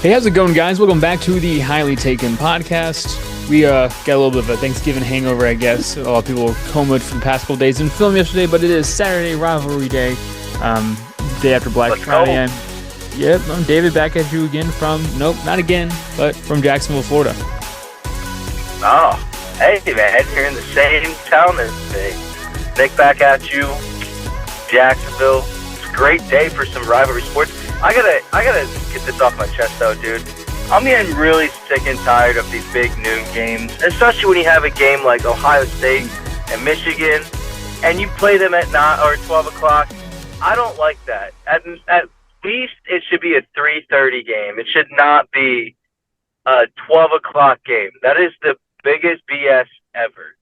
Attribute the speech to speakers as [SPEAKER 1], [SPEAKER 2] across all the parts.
[SPEAKER 1] Hey, how's it going, guys? Welcome back to the Highly Taken podcast. We got a little bit of a Thanksgiving hangover, I guess. A lot of people were comatose for the past couple days. Didn't film yesterday, but it is Saturday, Rivalry Day, day after Black Friday. I'm David, back at you again from, nope, not again, but from Jacksonville, Florida.
[SPEAKER 2] Oh, hey, man, you're in the same town as me. Nick back at you, Jacksonville. It's a great day for some rivalry sports. I gotta get this off my chest, though, dude. I'm getting really sick and tired of these big noon games, especially when you have a game like Ohio State and Michigan, and you play them at 9 or 12 o'clock. I don't like that. At least it should be a 3:30 game. It should not be a 12 o'clock game. That is the biggest BS ever.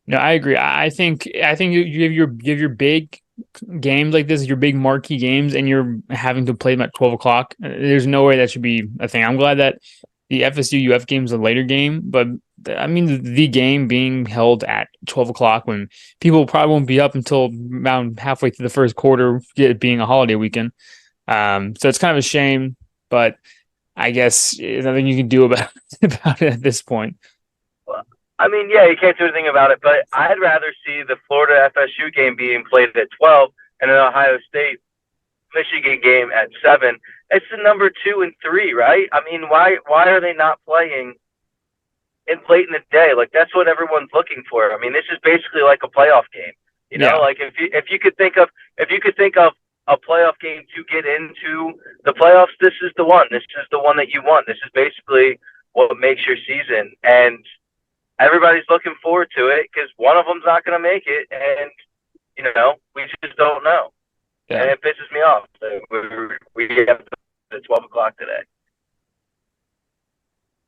[SPEAKER 1] No, I agree. I think you give your big games like this, your big marquee games, and you're having to play them at 12 o'clock. There's no way that should be a thing. I'm glad that the FSU UF game is a later game, but I mean the game being held at 12 o'clock when people probably won't be up until around halfway through the first quarter, it being a holiday weekend. So it's kind of a shame, but I guess there's nothing you can do about it at this point.
[SPEAKER 2] I mean, yeah, you can't do anything about it, but I'd rather see the Florida FSU game being played at 12 and an Ohio State Michigan game at 7. It's the number 2 and 3, right? I mean, why are they not playing in late in the day? Like, that's what everyone's looking for. I mean, this is basically like a playoff game. You know, like if you could think of a playoff game to get into the playoffs, this is the one. This is the one that you want. This is basically what makes your season. And everybody's looking forward to it because one of them's not going to make it, and we just don't know, and it pisses me off. We have at 12 o'clock today.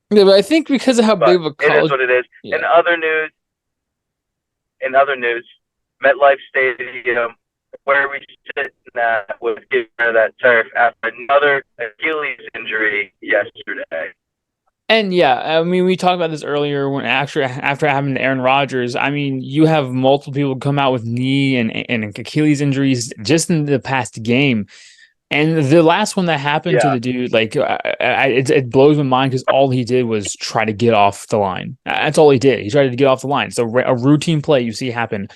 [SPEAKER 1] Yeah, but I think because of how big of a college,
[SPEAKER 2] it is what it is. Yeah. In other news, MetLife Stadium, where we sit now, was getting rid of that turf after another Achilles injury yesterday.
[SPEAKER 1] And yeah, I mean, we talked about this earlier when after having Aaron Rodgers. I mean, you have multiple people come out with knee and Achilles injuries just in the past game. And the last one that happened to the dude, like, it blows my mind because all he did was try to get off the line. That's all he did. He tried to get off the line. So a routine play you see happen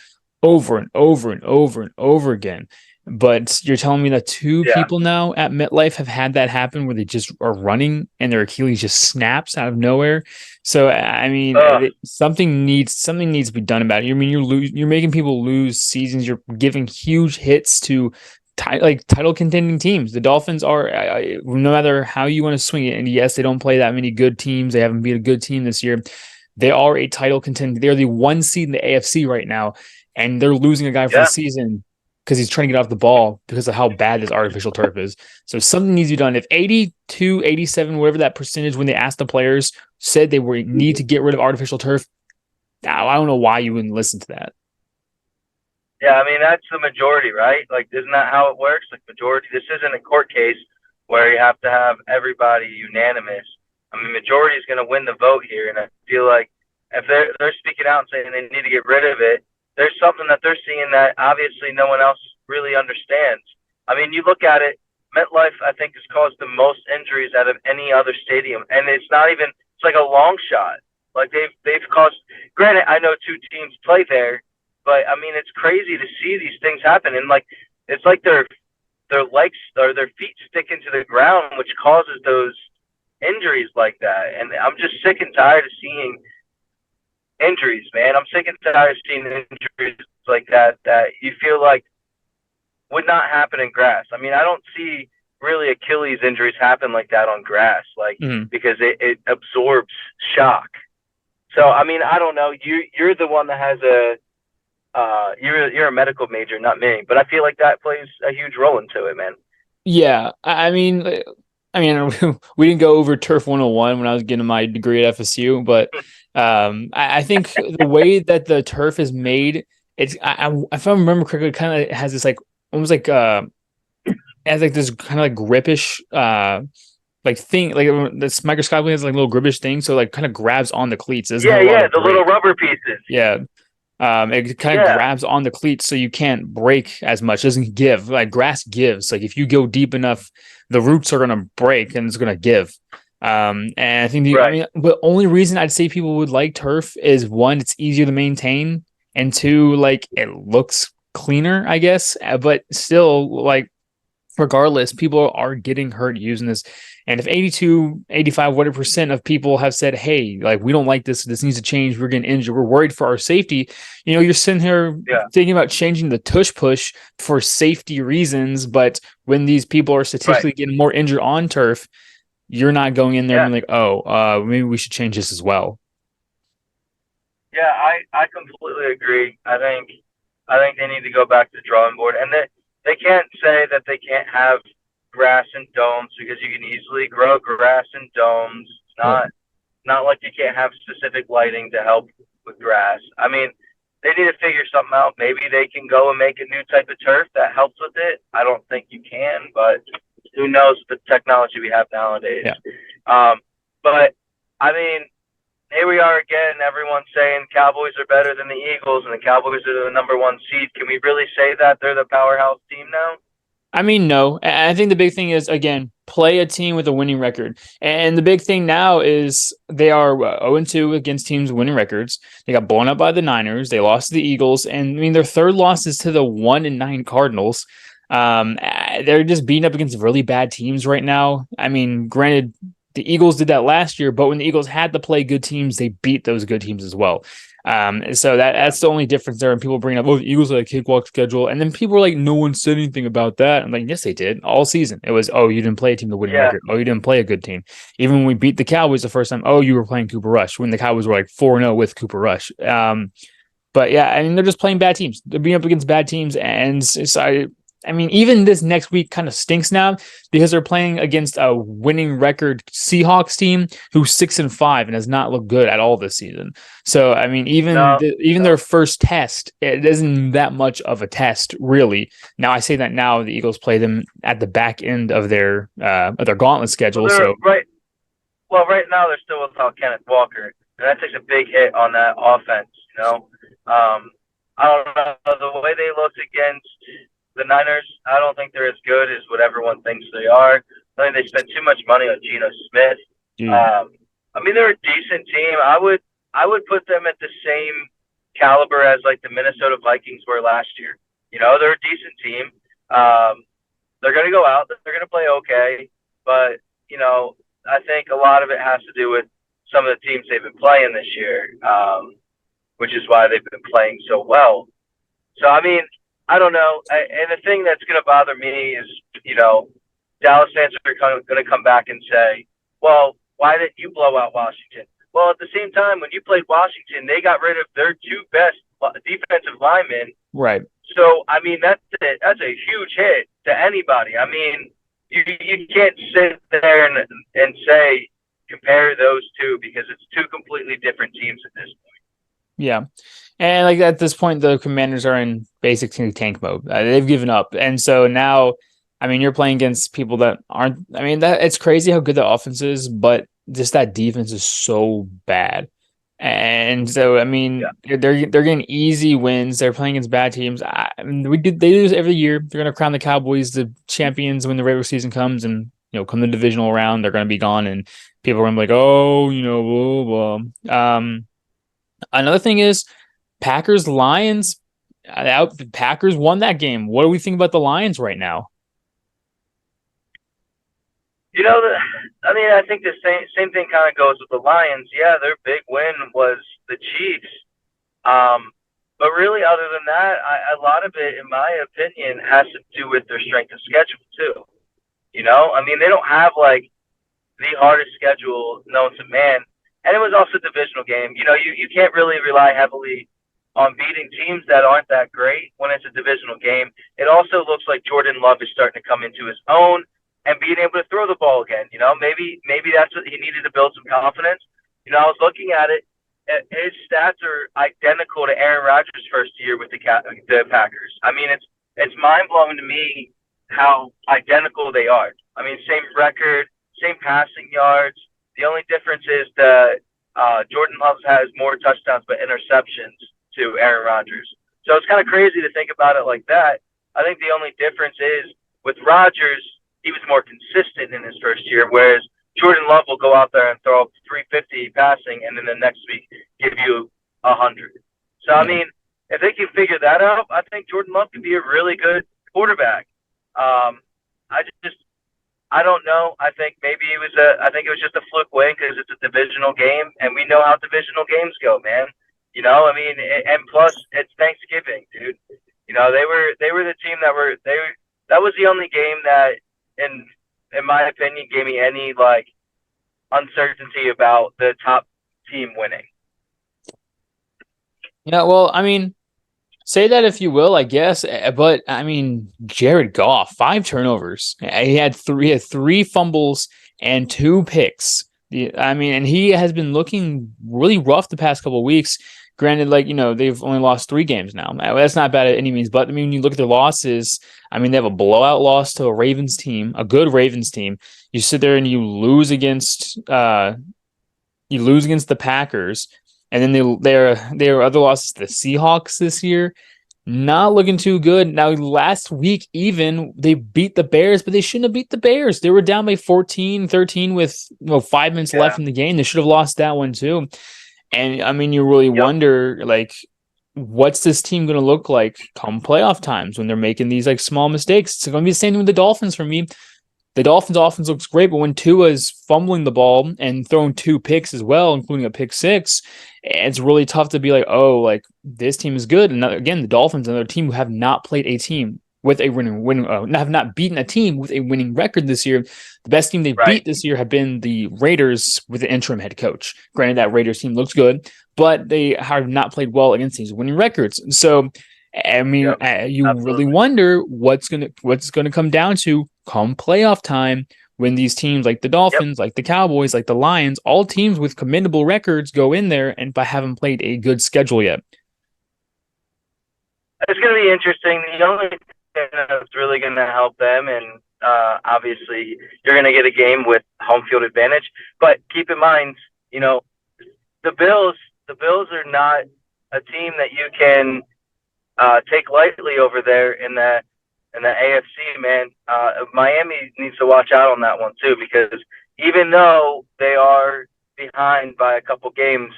[SPEAKER 1] over and over and over and over again. But you're telling me that two people now at MetLife have had that happen where they just are running and their Achilles just snaps out of nowhere. So I mean, something needs to be done about it. I mean, you're making people lose seasons. You're giving huge hits to title contending teams. The Dolphins are, no matter how you want to swing it. And yes, they don't play that many good teams. They haven't been a good team this year. They are a title contender. They're the 1 seed in the AFC right now, and they're losing a guy for the season because he's trying to get off the ball because of how bad this artificial turf is. So something needs to be done. If 82, 87, whatever that percentage when they asked the players said they need to get rid of artificial turf, I don't know why you wouldn't listen to that.
[SPEAKER 2] Yeah, I mean, that's the majority, right? Like, isn't that how it works? Like, majority, this isn't a court case where you have to have everybody unanimous. I mean, majority is going to win the vote here, and I feel like if they're speaking out and saying they need to get rid of it, there's something that they're seeing that obviously no one else really understands. I mean, you look at it, MetLife, I think, has caused the most injuries out of any other stadium. And it's not even, it's like a long shot. Like they've caused, granted, I know 2 teams play there, but I mean, it's crazy to see these things happen. And like, it's like their legs or their feet stick into the ground, which causes those injuries like that. And I'm just sick and tired of seeing injuries, man. I'm sick and tired of seeing injuries like that you feel like would not happen in grass. I mean, I don't see really Achilles injuries happen like that on grass, because it absorbs shock. So, I mean, I don't know. You're the one that has you're a medical major, not me, but I feel like that plays a huge role into it, man.
[SPEAKER 1] Yeah, I mean, we didn't go over Turf 101 when I was getting my degree at FSU, but I think the way that the turf is made, if I remember correctly, it kind of has this like almost like has like this kind of like grippish like thing, like this microscopically has like a little grippish thing, so like kind of grabs on the cleats. The
[SPEAKER 2] little rubber pieces.
[SPEAKER 1] Yeah. It kind of grabs on the cleats so you can't break as much. It doesn't give. Like grass gives. Like if you go deep enough, the roots are going to break and it's going to give. And I think
[SPEAKER 2] Right.
[SPEAKER 1] the only reason I'd say people would like turf is one, it's easier to maintain, and two, like it looks cleaner, I guess. But still, like regardless, people are getting hurt using this. And if 82, 85, whatever percent of people have said, hey, like we don't like this needs to change, we're getting injured, we're worried for our safety, you're sitting here
[SPEAKER 2] Yeah.
[SPEAKER 1] thinking about changing the tush push for safety reasons. But when these people are
[SPEAKER 2] Right.
[SPEAKER 1] statistically getting more injured on turf, you're not going in there and
[SPEAKER 2] Yeah.
[SPEAKER 1] being like, oh, maybe we should change this as well.
[SPEAKER 2] Yeah. I completely agree. I think they need to go back to the drawing board, and they can't say that they can't have grass and domes because you can easily grow grass and domes. It's
[SPEAKER 1] Yep.
[SPEAKER 2] not like you can't have specific lighting to help with grass. I mean, they need to figure something out. Maybe they can go and make a new type of turf that helps with it. I don't think you can, but who knows the technology we have nowadays.
[SPEAKER 1] Yeah.
[SPEAKER 2] But I mean, here we are again. Everyone's saying Cowboys are better than the Eagles, and the Cowboys are the number one seed. Can we really say that they're the powerhouse team now?
[SPEAKER 1] I mean, no. I think the big thing is, again, play a team with a winning record. And the big thing now is they are 0-2 against teams with winning records. They got blown up by the Niners. They lost to the Eagles. And I mean, their third loss is to the 1-9 Cardinals. They're just beating up against really bad teams right now. I mean, granted, the Eagles did that last year, but when the Eagles had to play good teams, they beat those good teams as well. So that's the only difference there. And people bring up, oh, the Eagles had a cakewalk schedule, and then people are like, no one said anything about that. I'm like, yes, they did all season. It was, oh, you didn't play a team with a winning
[SPEAKER 2] Yeah.
[SPEAKER 1] record. Oh, you didn't play a good team. Even when we beat the Cowboys the first time, oh, you were playing Cooper Rush when the Cowboys were like 4-0 with Cooper Rush. But yeah, I mean, they're just playing bad teams. They're being up against bad teams, and I mean, even this next week kind of stinks now because they're playing against a winning record Seahawks team who's 6-5 and has not looked good at all this season. So, I mean, even
[SPEAKER 2] No.
[SPEAKER 1] their first test, it isn't that much of a test, really. Now, I say that now the Eagles play them at the back end of their gauntlet
[SPEAKER 2] Well,
[SPEAKER 1] schedule.
[SPEAKER 2] they're
[SPEAKER 1] So,
[SPEAKER 2] right. Well, right now they're still without Kenneth Walker, and that takes a big hit on that offense. I don't know the way they looked against the Niners. I don't think they're as good as what everyone thinks they are. I think they spent too much money on Geno Smith.
[SPEAKER 1] dude,
[SPEAKER 2] I mean, they're a decent team. I would put them at the same caliber as like the Minnesota Vikings were last year. They're a decent team. They're going to go out. They're going to play okay, but I think a lot of it has to do with some of the teams they've been playing this year, which is why they've been playing so well. So I mean, I don't know. And the thing that's going to bother me is, Dallas fans are going to come back and say, well, why didn't you blow out Washington? Well, at the same time, when you played Washington, they got rid of their two best defensive linemen.
[SPEAKER 1] right.
[SPEAKER 2] So, I mean, that's a huge hit to anybody. I mean, you can't sit there and say, compare those two because it's two completely different teams at this point.
[SPEAKER 1] Yeah. And like at this point, the Commanders are in basically tank mode. They've given up. And so now, I mean, you're playing against people that aren't, I mean, that it's crazy how good the offense is, but just that defense is so bad. And so, I mean, they're getting easy wins. They're playing against bad teams. I mean, they do this every year. They're going to crown the Cowboys the champions when the regular season comes, and come the divisional round, they're going to be gone, and people are going to be like, oh, blah blah. Another thing is Packers Lions. Packers won that game. What do we think about the Lions right now?
[SPEAKER 2] I mean, I think the same thing kind of goes with the Lions. Yeah, their big win was the Chiefs. But really, other than that, a lot of it, in my opinion, has to do with their strength of schedule too. I mean, they don't have like the hardest schedule known to man, and it was also a divisional game. You can't really rely heavily on beating teams that aren't that great when it's a divisional game. It also looks like Jordan Love is starting to come into his own and being able to throw the ball again. Maybe that's what he needed to build some confidence. I was looking at it. His stats are identical to Aaron Rodgers' first year with the Packers. I mean, it's mind blowing to me how identical they are. I mean, same record, same passing yards. The only difference is that Jordan Love has more touchdowns but interceptions to Aaron Rodgers. So it's kind of crazy to think about it like that. I think the only difference is with Rodgers, he was more consistent in his first year, whereas Jordan Love will go out there and throw up 350 passing, and then the next week give you 100. So I
[SPEAKER 1] Yeah.
[SPEAKER 2] mean, if they can figure that out, I think Jordan Love could be a really good quarterback. I just I don't know. I think maybe it was a. I think it was just a fluke win because it's a divisional game, and we know how divisional games go, man. I mean, and plus it's Thanksgiving, dude. They were the team that were they. That was the only game that, in my opinion, gave me any like uncertainty about the top team winning.
[SPEAKER 1] Yeah, well, I mean, say that if you will, I guess. But I mean, Jared Goff, 5 turnovers. He had three fumbles and 2 picks. I mean, and he has been looking really rough the past couple of weeks. Granted, like, they've only lost 3 games now. That's not bad at any means. But I mean, when you look at their losses, I mean, they have a blowout loss to a Ravens team, a good Ravens team. You sit there and you lose against the Packers, and then their other losses to the Seahawks this year. Not looking too good. Now, last week, even, they beat the Bears, but they shouldn't have beat the Bears. They were down by 14-13 with 5 minutes left
[SPEAKER 2] Yeah.
[SPEAKER 1] in the game. They should have lost that one too. And I mean, you really
[SPEAKER 2] Yep.
[SPEAKER 1] wonder, like, what's this team going to look like come playoff times when they're making these like small mistakes? It's going to be the same thing with the Dolphins for me. The Dolphins' offense looks great, but when Tua is fumbling the ball and throwing 2 picks as well, including a pick six, it's really tough to be like, oh, like this team is good. And again, the Dolphins, another team who have not played a team with a have not beaten a team with a winning record this year. The best team they
[SPEAKER 2] Right.
[SPEAKER 1] beat this year have been the Raiders with the interim head coach. Granted, that Raiders team looks good, but they have not played well against these winning records. So I mean,
[SPEAKER 2] Yep.
[SPEAKER 1] you really
[SPEAKER 2] Absolutely.
[SPEAKER 1] wonder what's gonna come down to come playoff time when these teams like the
[SPEAKER 2] Yep.
[SPEAKER 1] Dolphins, like the Cowboys, like the Lions, all teams with commendable records go in there and but haven't played a good schedule yet.
[SPEAKER 2] It's going to be interesting. The only thing that's really going to help them, and obviously, you're going to get a game with home field advantage. But keep in mind, you know, the Bills. The Bills are not a team that you can take lightly over there in the AFC. Man, Miami needs to watch out on that one too, because even though they are behind by a couple games,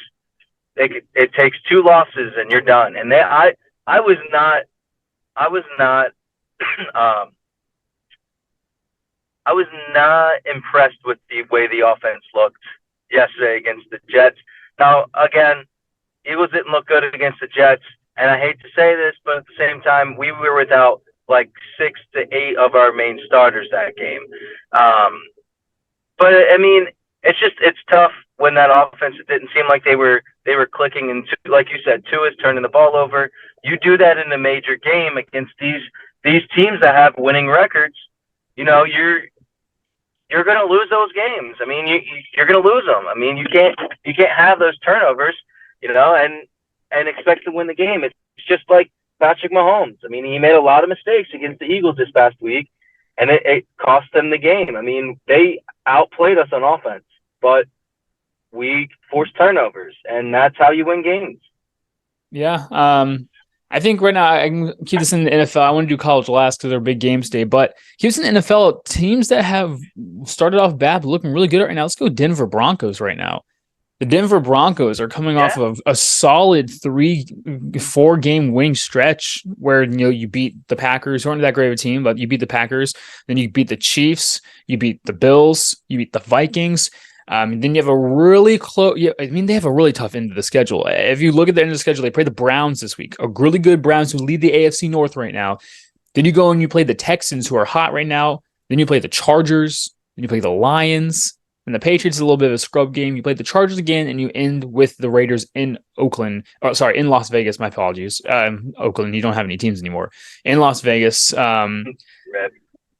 [SPEAKER 2] it takes 2 losses and you're done. And I was not I was not um, I was not impressed with the way the offense looked yesterday against the Jets. Now, again, Eagles didn't look good against the Jets, and I hate to say this, but at the same time, we were without like 6 to 8 of our main starters that game. Um, but I mean, it's tough when that offense. It didn't seem like they were clicking, and like you said, two is turning the ball over. You do that in a major game against these teams that have winning records. You know, you're going to lose those games. I mean, you're going to lose them. I mean, you can't have those turnovers, and expect to win the game. It's just like Patrick Mahomes. I mean, he made a lot of mistakes against the Eagles this past week, and it cost them the game. I mean, they outplayed us on offense, but we forced turnovers, and that's how you win games.
[SPEAKER 1] Yeah. I think right now I can keep this in the NFL. I want to do college last because they're big games today, but keep this in the NFL. Teams that have started off bad but looking really good right now. Let's go Denver Broncos right now. The Denver Broncos are coming off
[SPEAKER 2] Yeah.
[SPEAKER 1] of a solid 4 game winning stretch where you beat the Packers, who aren't that great of a team, but you beat the Packers, then you beat the Chiefs, you beat the Bills, you beat the Vikings. Then you have a really close. Yeah, I mean, they have a really tough end of the schedule. If you look at the end of the schedule, they play the Browns this week, a really good Browns who lead the AFC North right now. Then you go and you play the Texans, who are hot right now. Then you play the Chargers. Then you play the Lions. And the Patriots is a little bit of a scrub game. You play the Chargers again, and you end with the Raiders in Oakland. Oh, sorry, in Las Vegas. My apologies. Oakland, you don't have any teams anymore. In Las Vegas.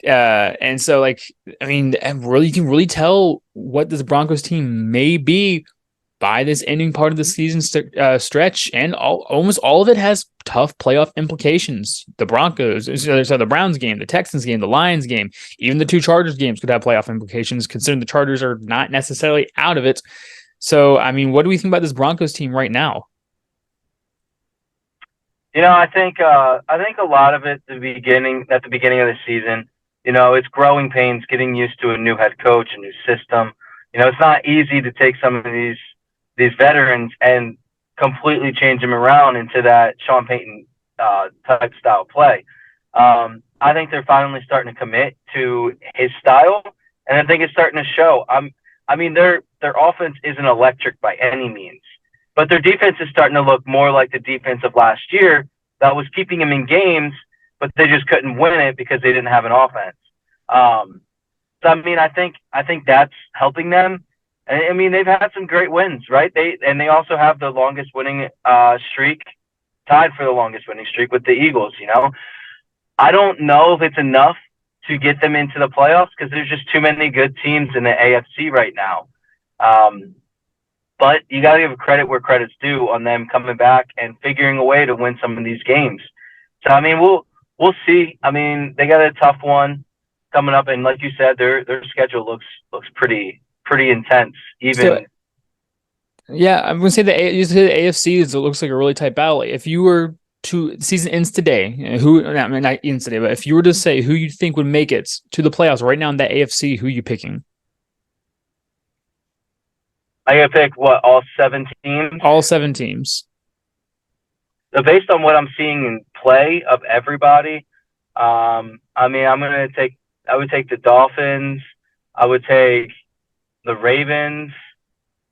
[SPEAKER 1] And so, like, I mean, you can really tell what this Broncos team may be by this ending part of the season stretch, and almost all of it has tough playoff implications. The Broncos, so the Browns game, the Texans game, the Lions game, even the 2 Chargers games could have playoff implications, considering the Chargers are not necessarily out of it. So, I mean, what do we think about this Broncos team right now?
[SPEAKER 2] I think a lot of it at the beginning of the season, it's growing pains, getting used to a new head coach, a new system. It's not easy to take some of these veterans and completely change them around into that Sean Payton type style play. I think they're finally starting to commit to his style, and I think it's starting to show. I mean, their offense isn't electric by any means, but their defense is starting to look more like the defense of last year that was keeping them in games, but they just couldn't win it because they didn't have an offense. So I mean, I think that's helping them. I mean, they've had some great wins, right? They also have the longest winning streak, tied for the longest winning streak with the Eagles. I don't know if it's enough to get them into the playoffs because there's just too many good teams in the AFC right now. But you got to give credit where credit's due on them coming back and figuring a way to win some of these games. So I mean, we'll see. I mean, they got a tough one coming up, and like you said, their schedule looks pretty intense. Even
[SPEAKER 1] yeah, I'm gonna say you say the AFC it looks like a really tight battle. If you were to season ends today, I mean not ends today, but if you were to say who you think would make it to the playoffs right now in the AFC, who are you picking?
[SPEAKER 2] I gotta pick what, all 7 teams?
[SPEAKER 1] All 7 teams.
[SPEAKER 2] So based on what I'm seeing in play of everybody, I mean, I would take the Dolphins. I would take the Ravens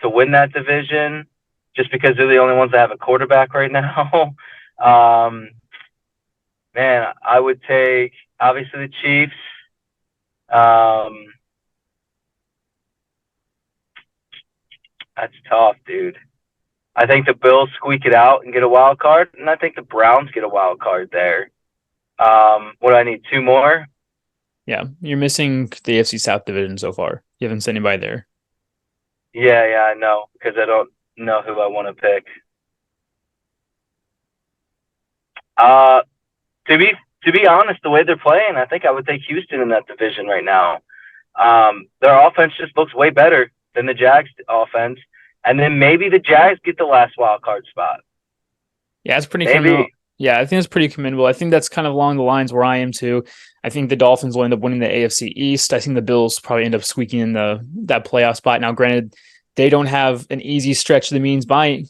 [SPEAKER 2] to win that division, just because they're the only ones that have a quarterback right now. Man, I would take obviously the Chiefs. That's tough, dude. I think the Bills squeak it out and get a wild card, and I think the Browns get a wild card there. What do I need? 2 more?
[SPEAKER 1] Yeah, you're missing the AFC South division so far. You haven't sent anybody there.
[SPEAKER 2] Yeah, I know, because I don't know who I want to pick. To be honest, the way they're playing, I think I would take Houston in that division right now. Their offense just looks way better than the Jags offense, and then maybe the Jags get the last wild card spot.
[SPEAKER 1] Yeah, it's pretty commendable. Yeah, I think it's pretty commendable. I think that's kind of along the lines where I am too. I think the Dolphins will end up winning the AFC East. I think the Bills probably end up squeaking in that playoff spot. Now, granted, they don't have an easy stretch of the means by,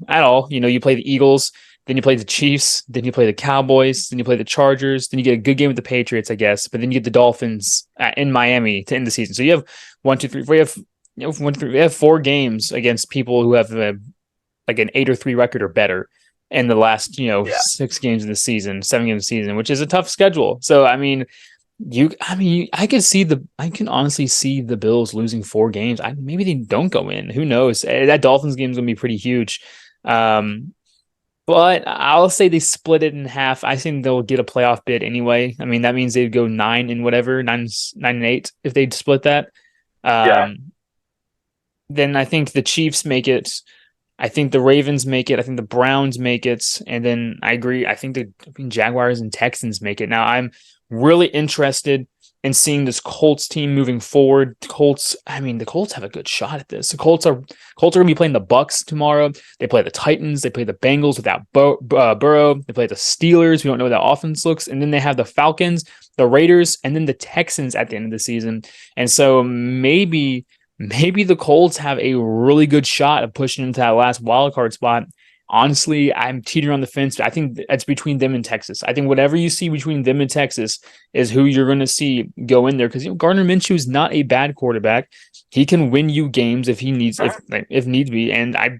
[SPEAKER 1] at all. You play the Eagles, then you play the Chiefs, then you play the Cowboys, then you play the Chargers, then you get a good game with the Patriots, I guess, but then you get the Dolphins in Miami to end the season. So you have 1, 2, 3, 4. We have 4 games against people who have like an 8-3 record or better in the last 6 games of the season, 7 games of the season, which is a tough schedule. So I mean, I can honestly see the Bills losing 4 games. Maybe they don't go in. Who knows? That Dolphins game is going to be pretty huge. But I'll say they split it in half. I think they'll get a playoff bid anyway. I mean, that means they'd go 9 and whatever, 9-8 if they'd split that. Then I think the Chiefs make it. I think the Ravens make it. I think the Browns make it. And then I agree. I think the Jaguars and Texans make it. Now, I'm really interested in seeing this Colts team moving forward. The Colts have a good shot at this. The Colts are going to be playing the Bucks tomorrow. They play the Titans. They play the Bengals without Burrow. They play the Steelers. We don't know how that offense looks. And then they have the Falcons, the Raiders, and then the Texans at the end of the season. And so maybe the Colts have a really good shot of pushing into that last wildcard spot. Honestly, I'm teetering on the fence. I think it's between them and Texas. I think whatever you see between them and Texas is who you're going to see go in there, because Gardner Minshew is not a bad quarterback. He can win you games if he needs, if needs be. And I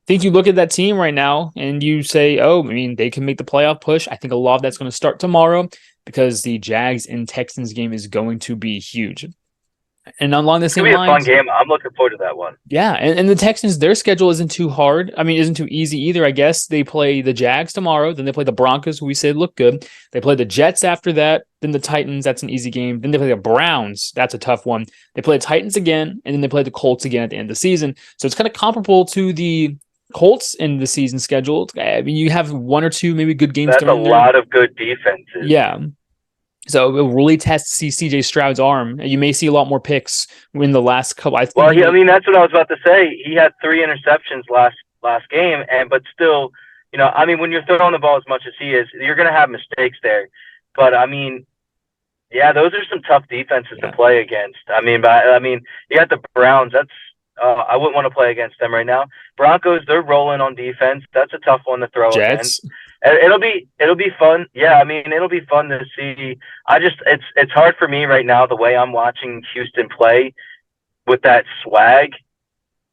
[SPEAKER 1] think you look at that team right now and you say, oh, I mean, they can make the playoff push. I think a lot of that's going to start tomorrow because the Jags and Texans game is going to be huge. And along the same lines,
[SPEAKER 2] it's going to be a fun game. I'm looking forward to that one.
[SPEAKER 1] Yeah, and the Texans, their schedule isn't too hard. I mean, isn't too easy either, I guess. They play the Jags tomorrow. Then they play the Broncos, who we said look good. They play the Jets after that. Then the Titans, that's an easy game. Then they play the Browns. That's a tough one. They play the Titans again, and then they play the Colts again at the end of the season. So it's kind of comparable to the Colts in the season schedule. I mean, you have 1 or 2 maybe good games.
[SPEAKER 2] That's a lot of good defenses.
[SPEAKER 1] Yeah. So it will really test CJ Stroud's arm. You may see a lot more picks in the last couple.
[SPEAKER 2] I mean, that's what I was about to say. He had 3 interceptions last game, but still, I mean, when you're throwing the ball as much as he is, you're going to have mistakes there. But I mean, Yeah, those are some tough defenses to
[SPEAKER 1] Yeah.
[SPEAKER 2] play against. I mean, you got the Browns. That's I wouldn't want to play against them right now. Broncos, they're rolling on defense. That's a tough one to throw against.
[SPEAKER 1] Jets.
[SPEAKER 2] It'll be fun. Yeah, I mean, it'll be fun to see. It's hard for me right now the way I'm watching Houston play with that swag.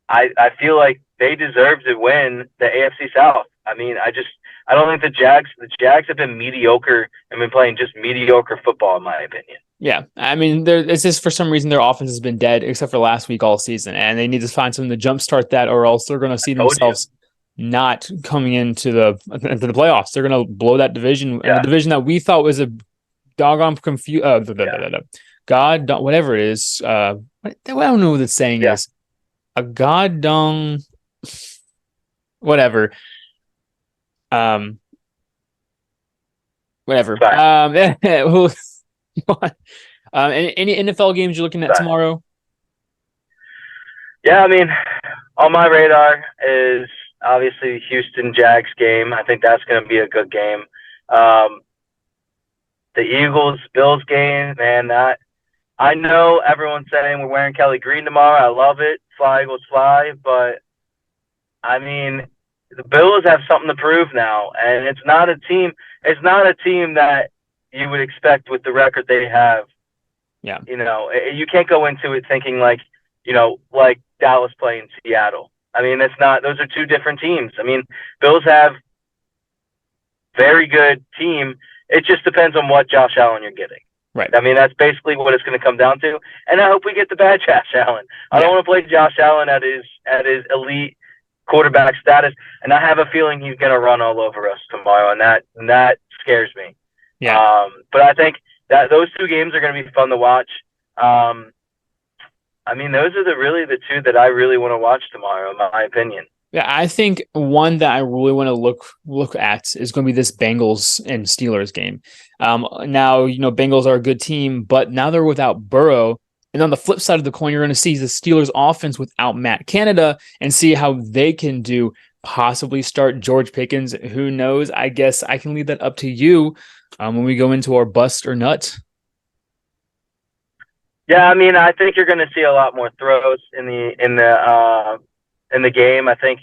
[SPEAKER 2] I feel like they deserve to win the AFC South. I mean, I don't think the Jags have been mediocre and been playing just mediocre football in my opinion.
[SPEAKER 1] Yeah, I mean, it's just for some reason their offense has been dead except for last week all season, and they need to find something to jumpstart that, or else they're going to see
[SPEAKER 2] Told you.
[SPEAKER 1] themselves not coming into the playoffs. They're going to blow that division, and the
[SPEAKER 2] Yeah.
[SPEAKER 1] division that we thought was a doggone
[SPEAKER 2] Yeah.
[SPEAKER 1] God, whatever it is. I don't know what the saying
[SPEAKER 2] Yeah.
[SPEAKER 1] is. A god dong, whatever. Um, whatever.
[SPEAKER 2] Fine.
[SPEAKER 1] Any NFL games you're looking at
[SPEAKER 2] Fine.
[SPEAKER 1] tomorrow?
[SPEAKER 2] Yeah, I mean, on my radar is obviously Houston Jags game. I think that's going to be a good game. Um, the Eagles Bills game, man. That I know everyone's saying we're wearing Kelly Green tomorrow. I love it. Fly Eagles fly. But I mean, the Bills have something to prove now, and it's not a team. It's not a team that you would expect with the record they have.
[SPEAKER 1] Yeah.
[SPEAKER 2] You can't go into it thinking like Dallas playing Seattle. I mean, it's not. Those are two different teams. I mean, Bills have very good team. It just depends on what Josh Allen you're getting.
[SPEAKER 1] Right.
[SPEAKER 2] I mean, that's basically what it's going to come down to. And I hope we get the bad Josh Allen. I don't want to play Josh Allen at his elite quarterback status, and I have a feeling he's going to run all over us tomorrow, and that scares me.
[SPEAKER 1] Yeah.
[SPEAKER 2] But I think that those two games are going to be fun to watch. I mean, those are the two that I really want to watch tomorrow, in my opinion.
[SPEAKER 1] Yeah, I think one that I really want to look at is going to be this Bengals and Steelers game. Now, Bengals are a good team, but now they're without Burrow. And on the flip side of the coin, you're going to see the Steelers offense without Matt Canada and see how they can do. Possibly start George Pickens. Who knows? I guess I can leave that up to you when we go into our bust or nut.
[SPEAKER 2] Yeah, I mean, I think you're going to see a lot more throws in the game. I think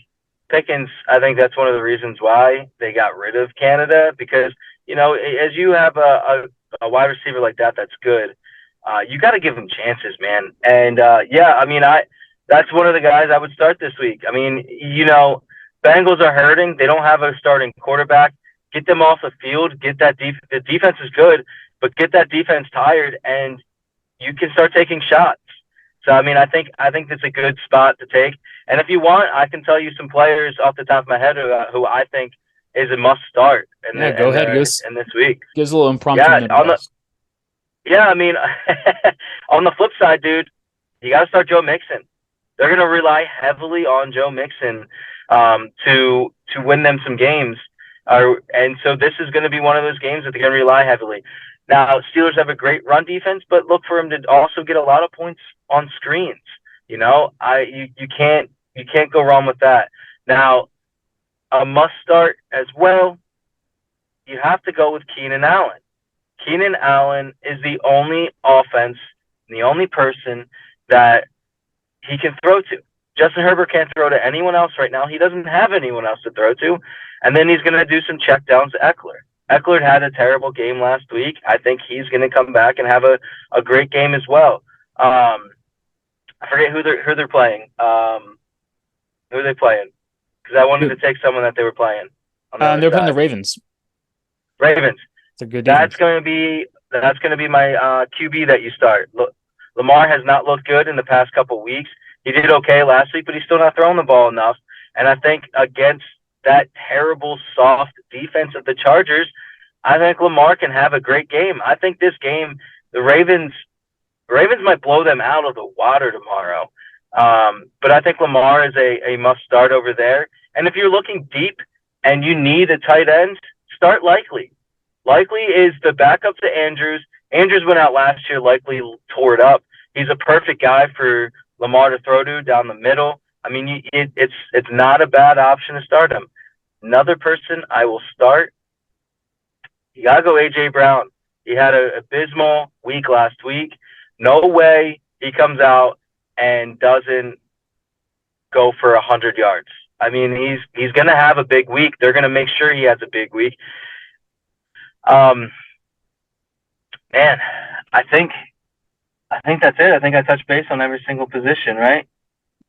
[SPEAKER 2] Pickens. I think that's one of the reasons why they got rid of Canada because as you have a wide receiver like that, that's good. You got to give him chances, man. And yeah, I mean, that's one of the guys I would start this week. I mean, Bengals are hurting. They don't have a starting quarterback. Get them off the field. Get that the defense is good, but get that defense tired and you can start taking shots. So I mean, I think that's a good spot to take. And if you want, I can tell you some players off the top of my head who I think is a must start.
[SPEAKER 1] Go ahead,
[SPEAKER 2] in this week.
[SPEAKER 1] Give us a little impromptu.
[SPEAKER 2] Yeah, I mean, on the flip side, dude, you got to start Joe Mixon. They're going to rely heavily on Joe Mixon to win them some games. And so this is going to be one of those games that they're going to rely heavily. Now, Steelers have a great run defense, but look for him to also get a lot of points on screens. You can't go wrong with that. Now, a must start as well. You have to go with Keenan Allen. Keenan Allen is the only offense, the only person that he can throw to. Justin Herbert can't throw to anyone else right now. He doesn't have anyone else to throw to. And then he's going to do some checkdowns to Eckler. Eckler had a terrible game last week. I think he's going to come back and have a great game as well. I forget who they're playing. Who are they playing? Because I wanted to take someone that they were playing.
[SPEAKER 1] They're playing the Ravens.
[SPEAKER 2] Ravens.
[SPEAKER 1] It's a good defense.
[SPEAKER 2] That's going to be my QB that you start. Lamar has not looked good in the past couple of weeks. He did okay last week, but he's still not throwing the ball enough. And I think against that terrible, soft defense of the Chargers, I think Lamar can have a great game. I think this game, the Ravens might blow them out of the water tomorrow. But I think Lamar is a must start over there. And if you're looking deep and you need a tight end, start Likely. Likely is the backup to Andrews. Andrews went out last year, Likely tore it up. He's a perfect guy for Lamar to throw to down the middle. I mean, it's not a bad option to start him. Another person I will start, you got to go A.J. Brown. He had an abysmal week last week. No way he comes out and doesn't go for 100 yards. I mean, he's going to have a big week. They're going to make sure he has a big week. Um, man, I think that's it. I think I touched base on every single position, right?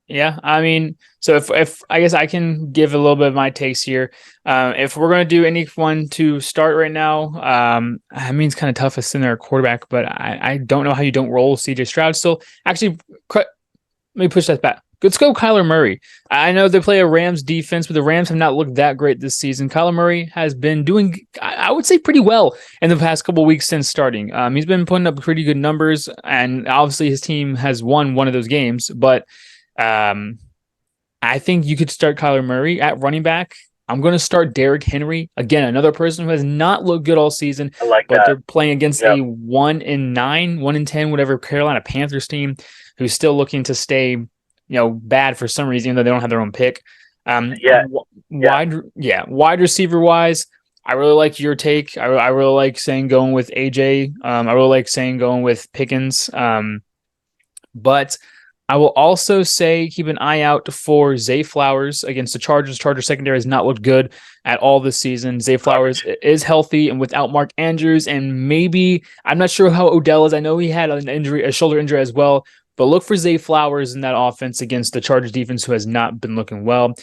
[SPEAKER 1] Yeah, I mean, so if I guess I can give a little bit of my takes here. If we're going to do anyone to start right now, I mean, it's kind of tough to send their quarterback, but I don't know how you don't roll CJ Stroud still. Actually, let me push that back. Let's go Kyler Murray. I know they play a Rams defense, but the Rams have not looked that great this season. Kyler Murray has been doing, I would say, pretty well in the past couple of weeks since starting. He's been putting up pretty good numbers, and obviously his team has won one of those games, but I think you could start Kyler Murray at running back. I'm going to start Derrick Henry. Again, another person who has not looked good all season, but they're playing against a 1-9, 1-10, whatever Carolina Panthers team who's still looking to stay, bad for some reason, even though they don't have their own pick. Wide receiver wise, I really like your take. I really like saying going with AJ. I really like saying going with Pickens. But I will also say keep an eye out for Zay Flowers against the Chargers. Chargers secondary has not looked good at all this season. Zay Flowers is healthy and without Mark Andrews, and maybe I'm not sure how Odell is. I know he had an injury, a shoulder injury as well. But look for Zay Flowers in that offense against the Chargers defense, who has not been looking well.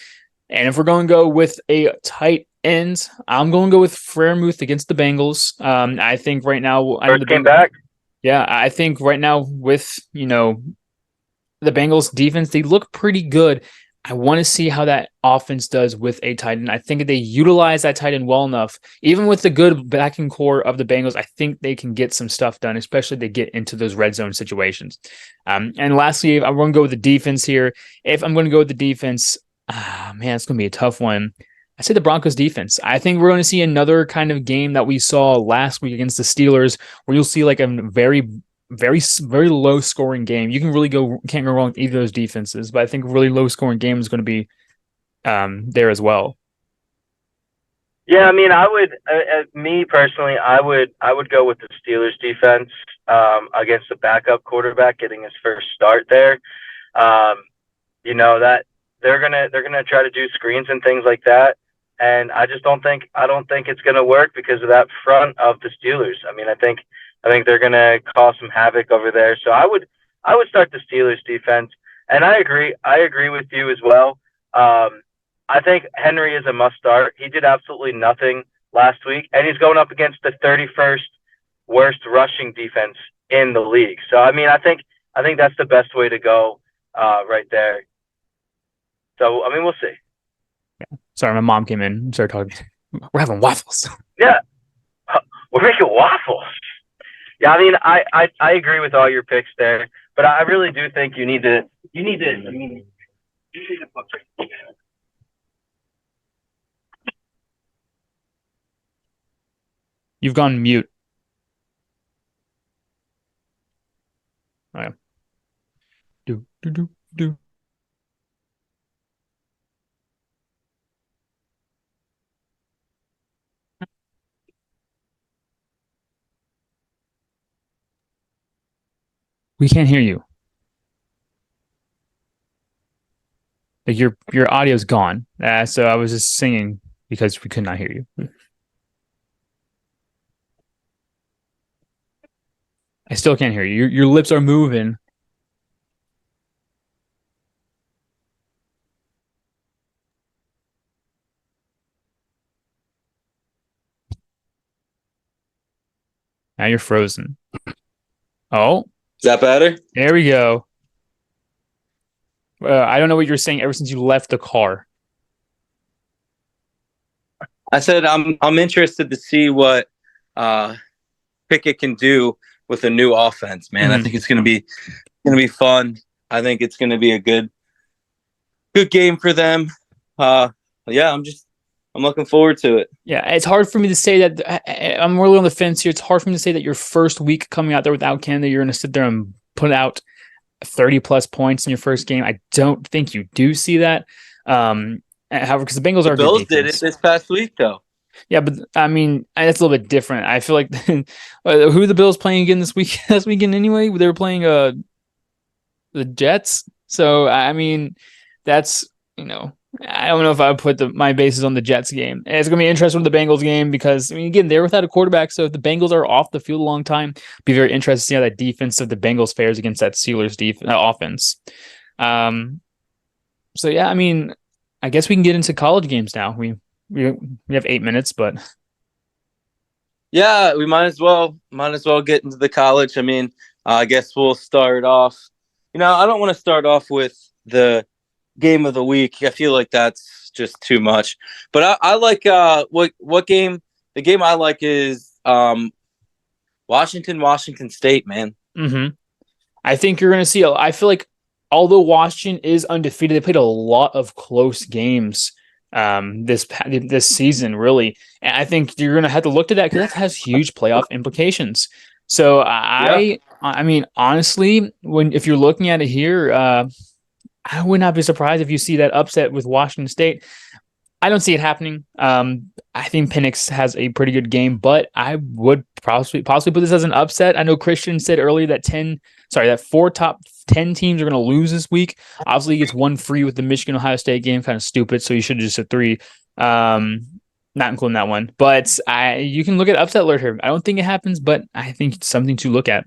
[SPEAKER 1] And if we're going to go with a tight end, I'm going to go with Freiermuth against the Bengals. I think right now,
[SPEAKER 2] First came back.
[SPEAKER 1] Yeah, I think right now with the Bengals defense, they look pretty good. I want to see how that offense does with a tight end. I think if they utilize that tight end well enough, even with the good backing core of the Bengals, I think they can get some stuff done, especially if they get into those red zone situations. And lastly, I'm going to go with the defense here. If I'm going to go with the defense, it's going to be a tough one. I say the Broncos defense. I think we're going to see another kind of game that we saw last week against the Steelers, where you'll see like a very, very, very low scoring game. You can't go wrong with either of those defenses, but I think a really low scoring game is going to be there as well.
[SPEAKER 2] Yeah, I mean, I would, me personally, I would go with the Steelers defense against the backup quarterback getting his first start there. That they're gonna try to do screens and things like that, and I don't think it's gonna work because of that front of the Steelers. I mean, I think they're gonna cause some havoc over there. So I would start the Steelers defense, and I agree with you as well. I think Henry is a must start. He did absolutely nothing last week, and he's going up against the 31st worst rushing defense in the league. So I mean, I think that's the best way to go right there. So I mean, we'll see.
[SPEAKER 1] Yeah. Sorry, my mom came in and started talking. We're having waffles.
[SPEAKER 2] Yeah, we're making waffles. Yeah, I mean, I agree with all your picks there, but I really do think you need to. I mean, you need to put.
[SPEAKER 1] You've gone mute. Okay. Do. We can't hear you. Like your audio's gone. So I was just singing because we could not hear you. I still can't hear you. Your lips are moving. Now you're frozen. Oh.
[SPEAKER 3] Is that better?
[SPEAKER 1] There we go. I don't know what you're saying ever since you left the car.
[SPEAKER 3] I said I'm interested to see what Pickett can do with a new offense, man. I think it's gonna be fun. I think it's gonna be a good game for them. Yeah, I'm looking forward to it.
[SPEAKER 1] Yeah, it's hard for me to say that. I'm really on the fence here. It's hard for me to say that your first week coming out there without Canada, you're going to sit there and put out 30-plus points in your first game. I don't think you do see that. However, because the Bengals are
[SPEAKER 3] Bills did it this past week, though.
[SPEAKER 1] Yeah, but I mean, that's a little bit different. I feel like who are the Bills playing again this week? This weekend anyway. They were playing the Jets. So I mean, that's I don't know if I would put my bases on the Jets game. And it's gonna be interesting with the Bengals game because I mean, again, they're without a quarterback. So if the Bengals are off the field a long time, be very interested to see how that defense of the Bengals fares against that Steelers offense. Um, so yeah, I mean, I guess we can get into college games now. We have 8 minutes, but
[SPEAKER 3] Yeah, we might as well get into the college. I mean, I guess we'll start off. I don't want to start off with the game of the week. I feel like that's just too much. But I like what game? The game I like is Washington State, man.
[SPEAKER 1] mm-hmm. I think you're going to see. I feel like although Washington is undefeated, they played a lot of close games this season, really. And I think you're going to have to look to that because that has huge playoff implications. So I mean, honestly, if you're looking at it here, I would not be surprised if you see that upset with Washington State. I don't see it happening. I think Penix has a pretty good game, but I would possibly put this as an upset. I know Christian said earlier that 4 top 10 teams are going to lose this week. Obviously, he gets one free with the Michigan Ohio State game. Kind of stupid, so you should have just said 3. Not including that one, but you can look at upset alert here. I don't think it happens, but I think it's something to look at.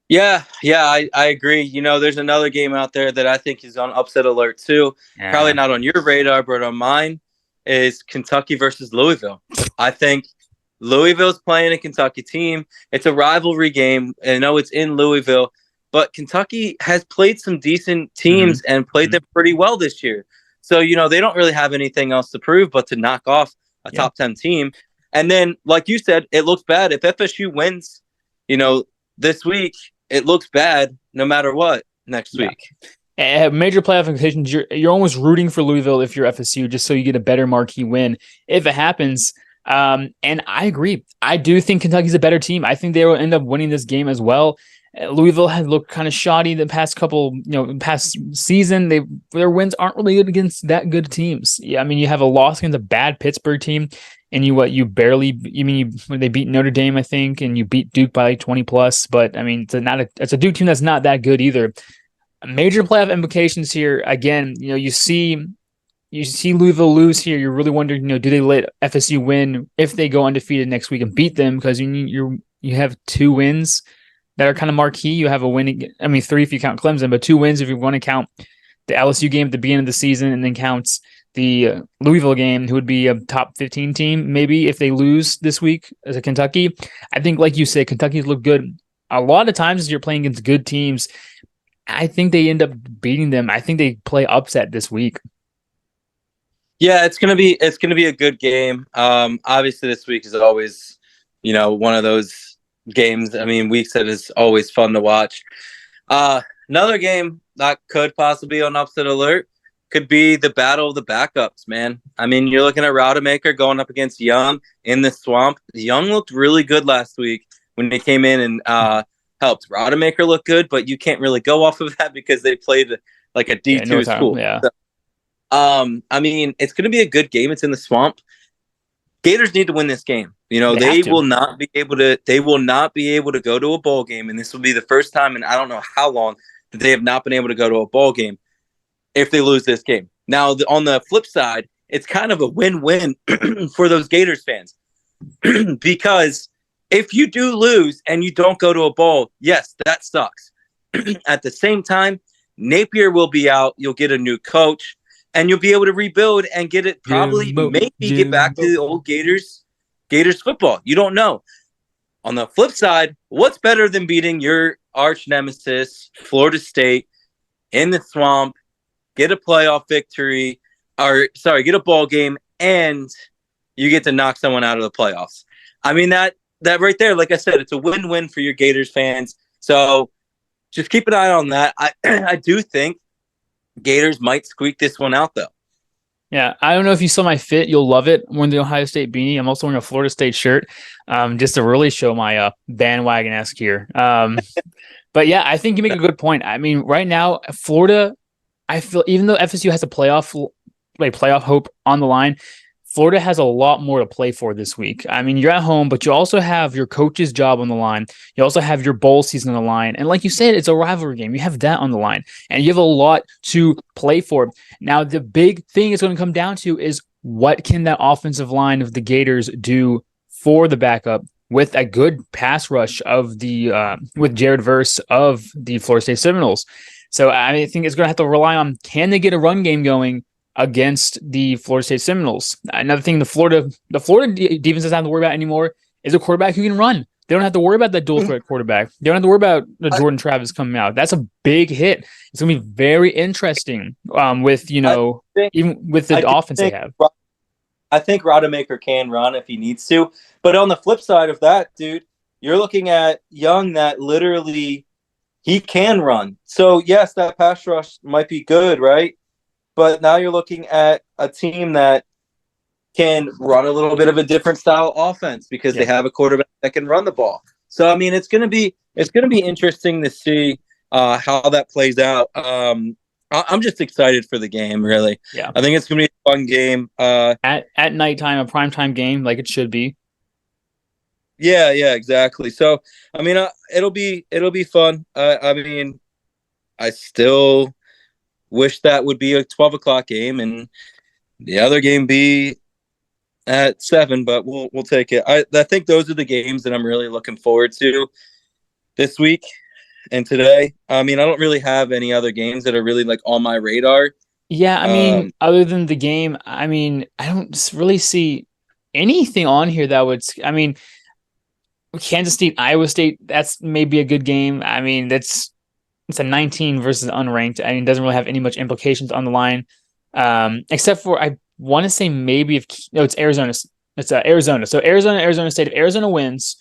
[SPEAKER 3] Yeah, I agree. There's another game out there that I think is on upset alert too.
[SPEAKER 1] Yeah.
[SPEAKER 3] Probably not on your radar, but on mine is Kentucky versus Louisville. I think Louisville's playing a Kentucky team. It's a rivalry game. And I know it's in Louisville, but Kentucky has played some decent teams and played them pretty well this year. So, they don't really have anything else to prove but to knock off a top 10 team. And then, like you said, it looks bad. If FSU wins, this week, it looks bad no matter what next week.
[SPEAKER 1] Major playoff implications. You're almost rooting for Louisville if you're FSU, just so you get a better marquee win if it happens. And I agree. I do think Kentucky's a better team. I think they will end up winning this game as well. Louisville has looked kind of shoddy the past past season. Their wins aren't really good against that good teams. Yeah, I mean, you have a loss against a bad Pittsburgh team, and when they beat Notre Dame, I think, and you beat Duke by like 20 plus. But I mean, it's a Duke team that's not that good either. Major playoff implications here. Again, you see Louisville lose here. You're really wondering, do they let FSU win if they go undefeated next week and beat them? Because you have 2 wins that are kind of marquee. You have a win. I mean, 3 if you count Clemson, but 2 wins if you want to count the LSU game at the beginning of the season, and then counts the Louisville game, who would be a top 15 team maybe if they lose this week as a Kentucky. I think, like you said, Kentucky's look good. A lot of times as you're playing against good teams, I think they end up beating them. I think they play upset this week.
[SPEAKER 3] Yeah, it's gonna be a good game. Obviously, this week is always, one of those games. I mean, weeks that is always fun to watch. Another game that could possibly be on upset alert could be the battle of the backups, man. I mean, you're looking at Rodemaker going up against Young in the swamp. Young looked really good last week when they came in and helped. Rodemaker look good, but you can't really go off of that because they played like a D2 school.
[SPEAKER 1] Yeah.
[SPEAKER 3] So, I mean, it's going to be a good game. It's in the swamp. Gators need to win this game. They will not be able to go to a bowl game, and this will be the first time in I don't know how long that they have not been able to go to a bowl game if they lose this game. Now, on the flip side, it's kind of a win-win for those Gators fans because if you do lose and you don't go to a bowl, yes, that sucks. At the same time, Napier will be out. You'll get a new coach, and you'll be able to rebuild and get it get back to the old Gators football. You don't know. On the flip side, what's better than beating your arch nemesis, Florida State, in the swamp, get a playoff victory, get a ball game, and you get to knock someone out of the playoffs. I mean, that right there, like I said, it's a win-win for your Gators fans. So just keep an eye on that. I do think Gators might squeak this one out, though.
[SPEAKER 1] Yeah, I don't know if you saw my fit. You'll love it. I'm wearing the Ohio State beanie. I'm also wearing a Florida State shirt, just to really show my bandwagon-esque here. But yeah, I think you make a good point. I mean, right now, Florida, I feel even though FSU has a playoff hope on the line, Florida has a lot more to play for this week. I mean, you're at home, but you also have your coach's job on the line. You also have your bowl season on the line. And like you said, it's a rivalry game. You have that on the line, and you have a lot to play for. Now, the big thing is going to come down to is what can that offensive line of the Gators do for the backup with a good pass rush of the with Jared Verse of the Florida State Seminoles. So I think it's going to have to rely on, can they get a run game going against the Florida State Seminoles? Another thing the Florida defense doesn't have to worry about anymore is a quarterback who can run. They don't have to worry about that dual threat quarterback. They don't have to worry about the Jordan Travis coming out. That's a big hit. It's going to be very interesting with, even with the offense they have.
[SPEAKER 3] I think Rodemaker can run if he needs to. But on the flip side of that, dude, you're looking at Young that literally he can run. So, yes, that pass rush might be good, right? But now you're looking at a team that can run a little bit of a different style offense because they have a quarterback that can run the ball. So, I mean, it's going to be interesting to see how that plays out. I'm just excited for the game, really.
[SPEAKER 1] Yeah,
[SPEAKER 3] I think it's going to be a fun game.
[SPEAKER 1] At nighttime, a primetime game like it should be.
[SPEAKER 3] Yeah, exactly. So, I mean, it'll be fun. I mean, I still wish that would be a 12 o'clock game and the other game be at 7, but we'll take it. I think those are the games that I'm really looking forward to this week and today. I mean, I don't really have any other games that are really like on my radar.
[SPEAKER 1] Yeah, I mean, other than the game, I mean, I don't really see anything on here that would. I mean, Kansas State, Iowa State, that's maybe a good game. I mean, it's a 19 versus unranked. I mean, it doesn't really have any much implications on the line, except for I want to say maybe it's Arizona. It's Arizona. So Arizona State. If Arizona wins,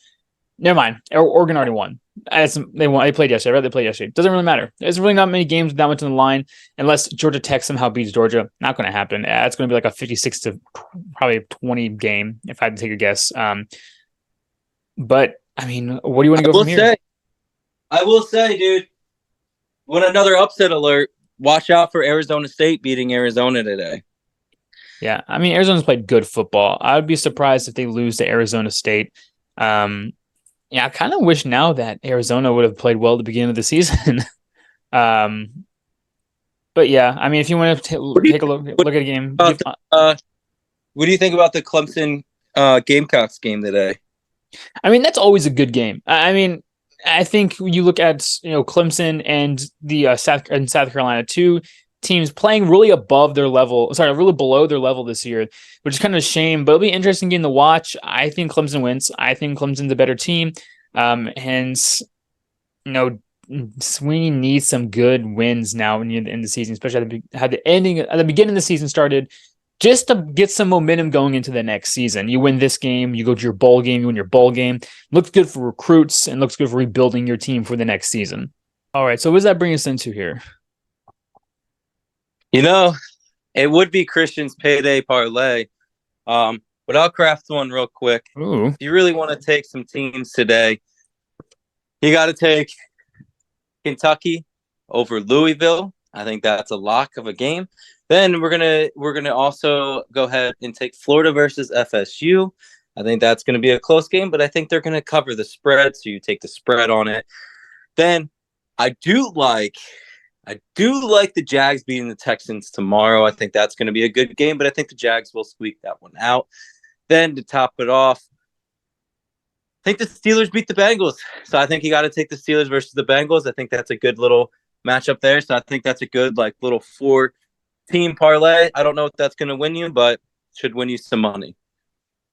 [SPEAKER 1] never mind. Oregon already won. They won. They played yesterday. Right? They played yesterday. Doesn't really matter. There's really not many games with that much on the line unless Georgia Tech somehow beats Georgia. Not going to happen. It's going to be like a 56 to probably 20 game if I had to take a guess. But I mean, what do you want to go from here?
[SPEAKER 3] I will say, dude, when another upset alert, watch out for Arizona State beating Arizona today.
[SPEAKER 1] Yeah, I mean, Arizona's played good football. I would be surprised if they lose to Arizona State. Yeah, I kind of wish now that Arizona would have played well at the beginning of the season. But yeah, I mean, if you want to take a look at a game.
[SPEAKER 3] What do you think about the Clemson Gamecocks game today?
[SPEAKER 1] I mean, that's always a good game. I mean, I think you look at Clemson and the South Carolina, two teams playing really above their level. Sorry, really below their level this year, which is kind of a shame. But it'll be an interesting game to watch. I think Clemson wins. I think Clemson's a better team. Hence, Sweeney needs some good wins now in the season, especially at the beginning of the season started, just to get some momentum going into the next season. You win this game, you go to your bowl game, you win your bowl game. Looks good for recruits and looks good for rebuilding your team for the next season. All right, so what does that bring us into here?
[SPEAKER 3] It would be Christian's payday parlay, but I'll craft one real quick.
[SPEAKER 1] Ooh.
[SPEAKER 3] If you really want to take some teams today, you got to take Kentucky over Louisville. I think that's a lock of a game. Then we're gonna also go ahead and take Florida versus FSU. I think that's going to be a close game, but I think they're going to cover the spread, so you take the spread on it. Then I do like the Jags beating the Texans tomorrow. I think that's going to be a good game, but I think the Jags will squeak that one out. Then to top it off, I think the Steelers beat the Bengals. So I think you got to take the Steelers versus the Bengals. I think that's a good little matchup there. So I think that's a good little 4-team parlay. I don't know if that's going to win you, but should win you some money.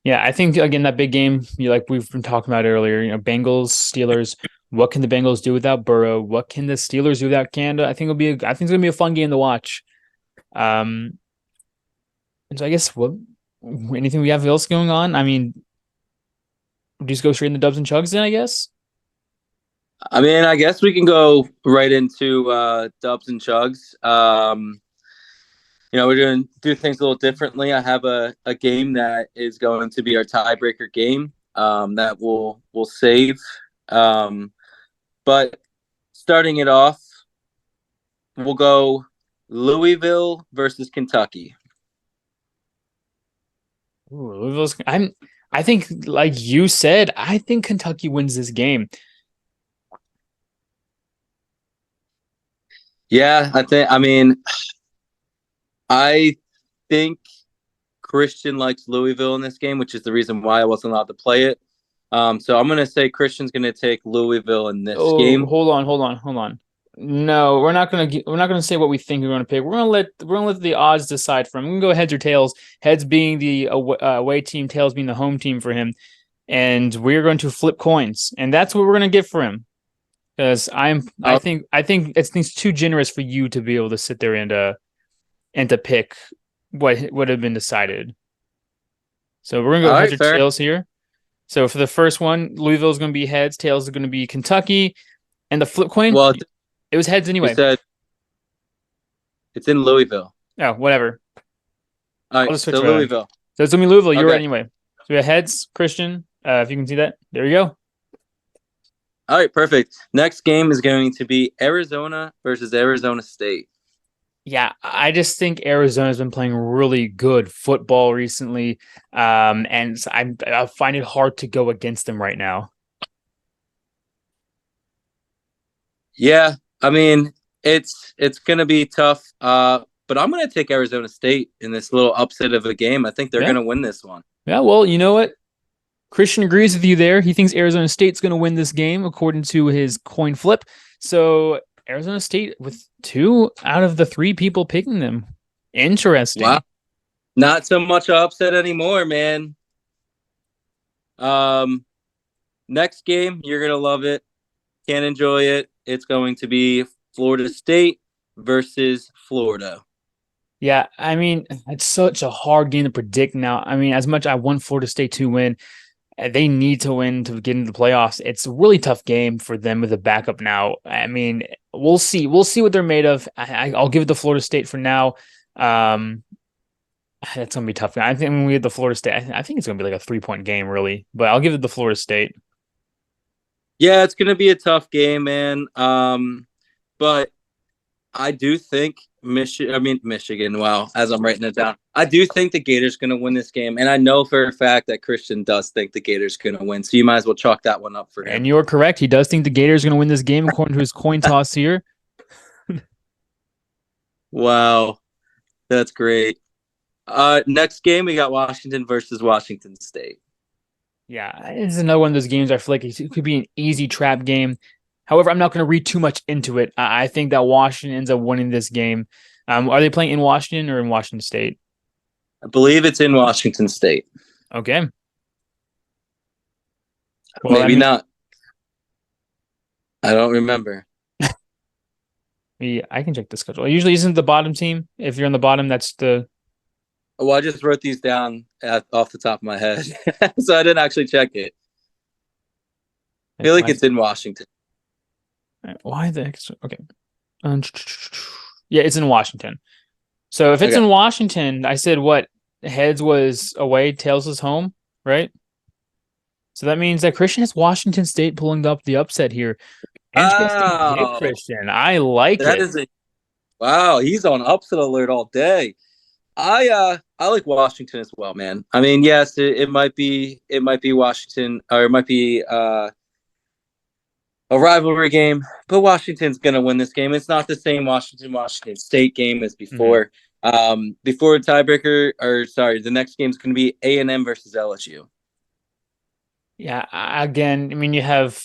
[SPEAKER 1] Yeah, I think, again, that big game, like we've been talking about earlier, Bengals, Steelers. What can the Bengals do without Burrow? What can the Steelers do without Canada? I think it's going to be a fun game to watch. And so I guess anything we have else going on? I mean, just go straight into Dubs and Chugs then, I guess?
[SPEAKER 3] I mean, I guess we can go right into Dubs and Chugs. We're going to do things a little differently. I have a game that is going to be our tiebreaker game that we'll save. But starting it off, we'll go Louisville versus Kentucky.
[SPEAKER 1] Ooh, I think, like you said, I think Kentucky wins this game.
[SPEAKER 3] Yeah, I think Christian likes Louisville in this game, which is the reason why I wasn't allowed to play it. So I'm gonna say Christian's gonna take Louisville in this
[SPEAKER 1] Oh,
[SPEAKER 3] game.
[SPEAKER 1] hold on. No, we're not gonna say what we think we're gonna pick. We're gonna let the odds decide for him. We're gonna go heads or tails. Heads being the away team, tails being the home team for him, and we're going to flip coins, and that's what we're gonna get for him. Because
[SPEAKER 3] Uh,
[SPEAKER 1] I think it's too generous for you to be able to sit there and to pick what would have been decided. So we're gonna
[SPEAKER 3] all
[SPEAKER 1] go heads
[SPEAKER 3] right,
[SPEAKER 1] or
[SPEAKER 3] fair.
[SPEAKER 1] tails here. So for the first one, Louisville is gonna be heads, tails is gonna be Kentucky, and the flip coin,
[SPEAKER 3] Well,
[SPEAKER 1] it was heads
[SPEAKER 3] you
[SPEAKER 1] anyway.
[SPEAKER 3] said it's in Louisville.
[SPEAKER 1] Oh, whatever.
[SPEAKER 3] All
[SPEAKER 1] I'll
[SPEAKER 3] right,
[SPEAKER 1] just switch
[SPEAKER 3] so
[SPEAKER 1] right on.
[SPEAKER 3] Louisville.
[SPEAKER 1] So it's gonna be Louisville. You're right
[SPEAKER 3] Okay.
[SPEAKER 1] anyway. So we have heads, Christian. If you can see that, there you go.
[SPEAKER 3] All right, perfect. Next game is going to be Arizona versus Arizona State.
[SPEAKER 1] Yeah, I just think Arizona's been playing really good football recently, and I find it hard to go against them right now.
[SPEAKER 3] Yeah, I mean it's gonna be tough. But I'm gonna take Arizona State in this little upset of a game. I think they're
[SPEAKER 1] Yeah,
[SPEAKER 3] gonna win this one.
[SPEAKER 1] yeah. Well, you know what? Christian agrees with you there. He thinks Arizona State's going to win this game according to his coin flip. So Arizona State with 2 out of the 3 people picking them.
[SPEAKER 3] Wow,
[SPEAKER 1] Interesting.
[SPEAKER 3] not so much a upset anymore, man. Um, Next game, you're gonna love it. Can't enjoy it. It's going to be Florida State versus Florida.
[SPEAKER 1] Yeah, I mean, it's such a hard game to predict now. I mean, as much I want Florida State to win, they need to win to get into the playoffs. It's a really tough game for them with a backup now. I mean, we'll see. We'll see what they're made of. I'll give it to Florida State for now. Um, that's gonna be tough. I think when we get the Florida State, I think it's gonna be like a 3 point game, really. But I'll give it to Florida State.
[SPEAKER 3] Yeah, it's gonna be a tough game, man. But I do think Michigan. Wow, as I'm writing it down, I do think the Gators going to win this game, and I know for a fact that Christian does think the Gators going to win. So you might as well chalk that one up for him.
[SPEAKER 1] And you're correct. He does think the Gators are gonna win this game according to his coin toss here.
[SPEAKER 3] Wow, that's great. Next game we got Washington versus Washington State.
[SPEAKER 1] Yeah, it's another one of those games I feel like it could be an easy trap game. However, I'm not going to read too much into it. I think that Washington ends up winning this game. Are they playing in Washington or in Washington State?
[SPEAKER 3] I believe it's in Washington State.
[SPEAKER 1] Okay. Well,
[SPEAKER 3] Maybe not. I don't remember.
[SPEAKER 1] I can check the schedule. It usually isn't the bottom team. If you're on the bottom, that's the.
[SPEAKER 3] Well, I just wrote these down off the top of my head, so I didn't actually check it. I feel like it's in Washington.
[SPEAKER 1] Why the heck? Okay. Yeah, it's in Washington. So if it's
[SPEAKER 3] Okay.
[SPEAKER 1] in Washington, I said what? Heads was away, tails was home, right? So that means that Christian has Washington State pulling up the upset here. Interesting pick,
[SPEAKER 3] Wow,
[SPEAKER 1] Christian. I like
[SPEAKER 3] that
[SPEAKER 1] it.
[SPEAKER 3] is a wow. He's on upset alert all day. I like Washington as well, man. I mean, yes, it might be Washington, or it might be a rivalry game, but Washington's gonna win this game. It's not the same Washington State game as before. Before tiebreaker, or sorry, the next game's gonna be A&M versus LSU.
[SPEAKER 1] Yeah, again, I mean, you have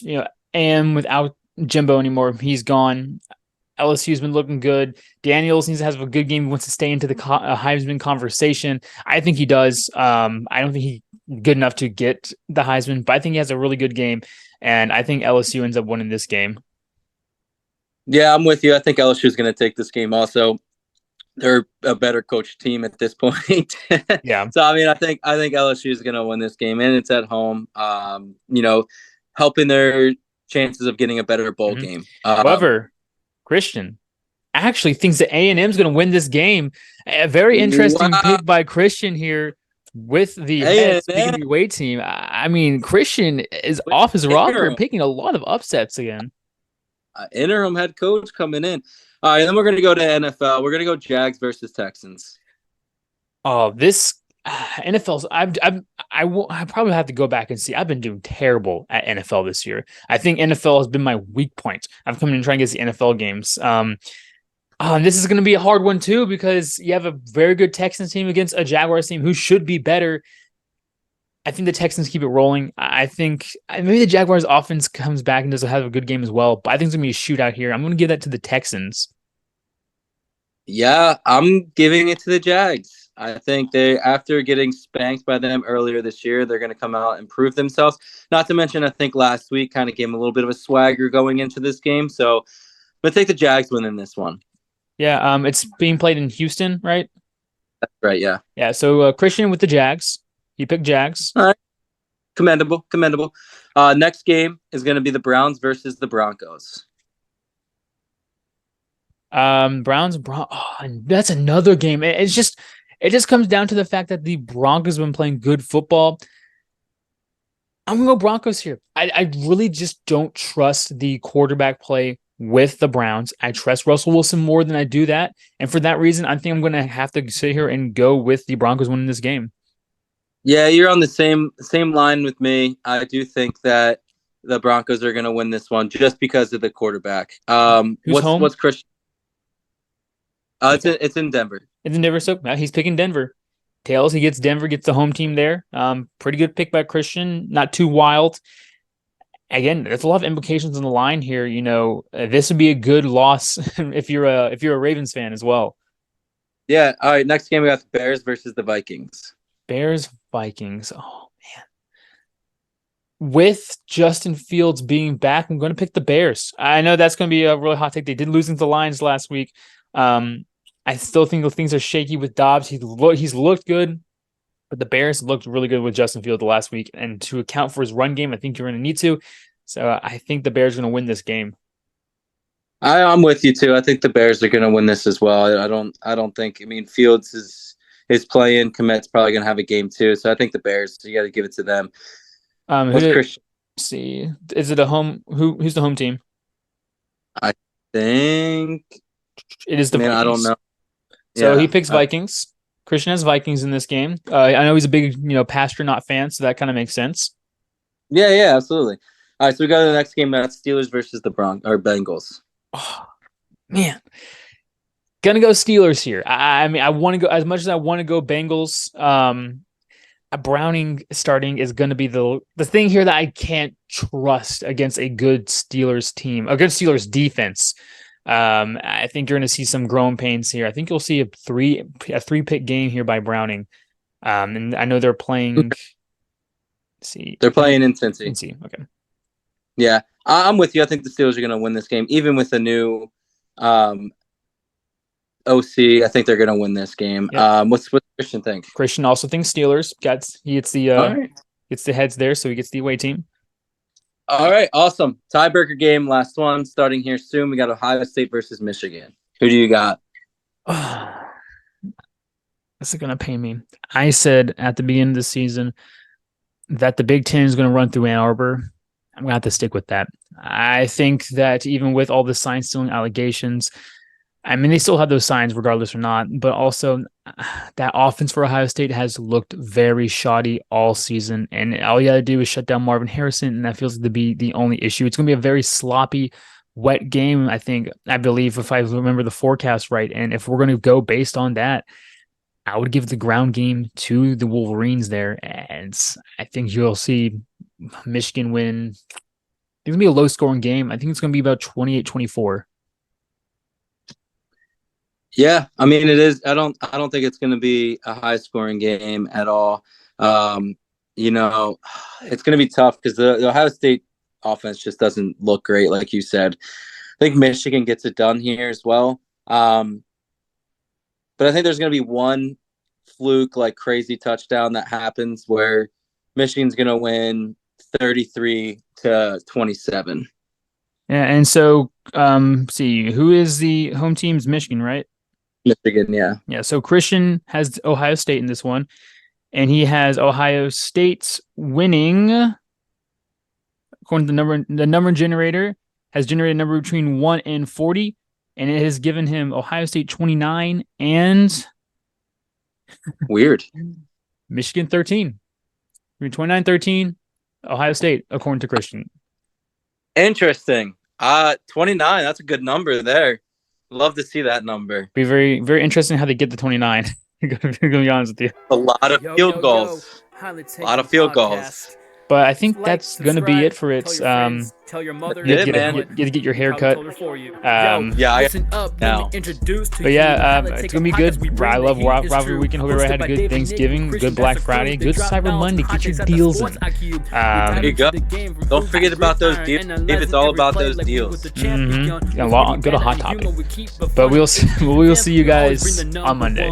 [SPEAKER 1] AM without Jimbo anymore. He's gone. LSU's been looking good. Daniels needs to have a good game. He wants to stay into the Heisman conversation. I think he does. I don't think he's good enough to get the Heisman, but I think he has a really good game, and I think LSU ends up winning this game.
[SPEAKER 3] Yeah, I'm with you. I think LSU is going to take this game also. They're a better coach team at this point.
[SPEAKER 1] Yeah.
[SPEAKER 3] So I mean, I think LSU is going to win this game, and it's at home. Helping their chances of getting a better bowl game.
[SPEAKER 1] However, Christian actually thinks that A&M is going to win this game. A very interesting pick by Christian here with the heads picking the away team. I mean, Christian is off his rocker, picking a lot of upsets again.
[SPEAKER 3] Interim head coach coming in. All right, then we're going to go to NFL. We're going to go Jags versus Texans.
[SPEAKER 1] Oh, this NFL's. I probably have to go back and see. I've been doing terrible at NFL this year. I think NFL has been my weak point. I've come in and trying to get the NFL games. This is going to be a hard one too because you have a very good Texans team against a Jaguars team who should be better. I think the Texans keep it rolling. I think maybe the Jaguars offense comes back and does have a good game as well. But I think it's going to be a shootout here. I'm going to give that to the Texans.
[SPEAKER 3] Yeah, I'm giving it to the Jags. I think they, after getting spanked by them earlier this year, they're going to come out and prove themselves. Not to mention, I think last week kind of gave them a little bit of a swagger going into this game. So, but I think the Jags win in this one.
[SPEAKER 1] Yeah, it's being played in Houston, right?
[SPEAKER 3] That's right, yeah.
[SPEAKER 1] Yeah, so Christian with the Jags. He picked Jags.
[SPEAKER 3] All right. Commendable. Next game is going to be the Browns versus the Broncos.
[SPEAKER 1] Browns, and that's another game. It just comes down to the fact that the Broncos have been playing good football. I'm gonna go Broncos here. I really just don't trust the quarterback play with the Browns. I trust Russell Wilson more than I do that, and for that reason, I think I'm gonna have to sit here and go with the Broncos winning this game.
[SPEAKER 3] Yeah, you're on the same line with me. I do think that the Broncos are going to win this one just because of the quarterback.
[SPEAKER 1] Who's home?
[SPEAKER 3] What's Christian? It's in Denver.
[SPEAKER 1] It's in Denver, so he's picking Denver. Tails, he gets Denver, gets the home team there. Pretty good pick by Christian, not too wild. Again, there's a lot of implications on the line here. You know, this would be a good loss if you're a Ravens fan as well.
[SPEAKER 3] Yeah. All right. Next game we got the Bears versus the Vikings.
[SPEAKER 1] Bears, Vikings. Oh man. With Justin Fields being back, I'm going to pick the Bears. I know that's going to be a really hot take. They did lose to the Lions last week. I still think things are shaky with Dobbs. He's looked good, but the Bears looked really good with Justin Fields the last week. And to account for his run game, I think you're going to need to. So I think the Bears are going to win this game.
[SPEAKER 3] I'm with you too. I think the Bears are going to win this as well. I don't think. I mean, Fields is playing. Komet's probably going to have a game too. So I think the Bears. You got to give it to them.
[SPEAKER 1] Christian? See, is it a home? Who's the home team?
[SPEAKER 3] I think
[SPEAKER 1] it is the. Vikings.
[SPEAKER 3] I don't know.
[SPEAKER 1] So he picks Vikings. Christian has Vikings in this game. I know he's a big, Pastronaut fan, so that kind of makes sense.
[SPEAKER 3] Yeah, absolutely. All right, so we go to the next game. That's Steelers versus the Bengals.
[SPEAKER 1] Oh, man. Gonna go Steelers here. I mean, I want to go as much as I want to go Bengals. Browning starting is going to be the thing here that I can't trust against a good Steelers team, a good Steelers defense. I think you're going to see some growing pains here. I think you'll see a three pick game here by Browning. And I know they're playing. Let's see,
[SPEAKER 3] they're playing in Cincy.
[SPEAKER 1] Okay.
[SPEAKER 3] Yeah, I'm with you. I think the Steelers are going to win this game, even with a new OC. I think they're going to win this game. Yep. What's Christian think?
[SPEAKER 1] Christian also thinks Steelers. He gets the heads there, so he gets the away team.
[SPEAKER 3] All right, awesome. Tiebreaker game, last one, starting here soon. We got Ohio State versus Michigan. Who do you got?
[SPEAKER 1] This is going to pain me. I said at the beginning of the season that the Big Ten is going to run through Ann Arbor. I'm going to have to stick with that. I think that even with all the sign stealing allegations, I mean, they still have those signs regardless or not, but also that offense for Ohio State has looked very shoddy all season, and all you got to do is shut down Marvin Harrison, and that feels to be the only issue. It's going to be a very sloppy, wet game, I believe, if I remember the forecast right, and if we're going to go based on that, I would give the ground game to the Wolverines there, and I think you'll see Michigan win. It's going to be a low-scoring game. I think it's going to be about 28-24.
[SPEAKER 3] Yeah, I mean it is. I don't think it's going to be a high scoring game at all. It's going to be tough because the Ohio State offense just doesn't look great, like you said. I think Michigan gets it done here as well. But I think there's going to be one fluke, like crazy touchdown that happens where Michigan's going to win 33-27.
[SPEAKER 1] Yeah, and so see, who is the home team's Michigan, right?
[SPEAKER 3] Michigan, yeah.
[SPEAKER 1] Yeah, so Christian has Ohio State in this one, and he has Ohio State winning, according to the number generator, has generated a number between 1 and 40, and it has given him Ohio State 29 and...
[SPEAKER 3] Weird.
[SPEAKER 1] Michigan 13. 29-13, Ohio State, according to Christian.
[SPEAKER 3] Interesting. 29. That's a good number there. Love to see that number.
[SPEAKER 1] Be very, very interesting how they get the 29. I'm gonna be honest with you.
[SPEAKER 3] A lot of field goals. A lot of field goals.
[SPEAKER 1] But I think that's going to be it for its.
[SPEAKER 4] Tell your mother.
[SPEAKER 1] You have to get your hair cut.
[SPEAKER 3] Yeah,
[SPEAKER 4] listen up.
[SPEAKER 3] now.
[SPEAKER 1] But yeah, it's gonna be good. I love Rivalry Weekend. Hope everybody had a good Thanksgiving, good Black Friday, good Cyber Monday. Get your deals in.
[SPEAKER 3] There you go. Don't forget about those deals. It's all about those deals.
[SPEAKER 1] Go to Hot Topic. But we'll see you guys on Monday.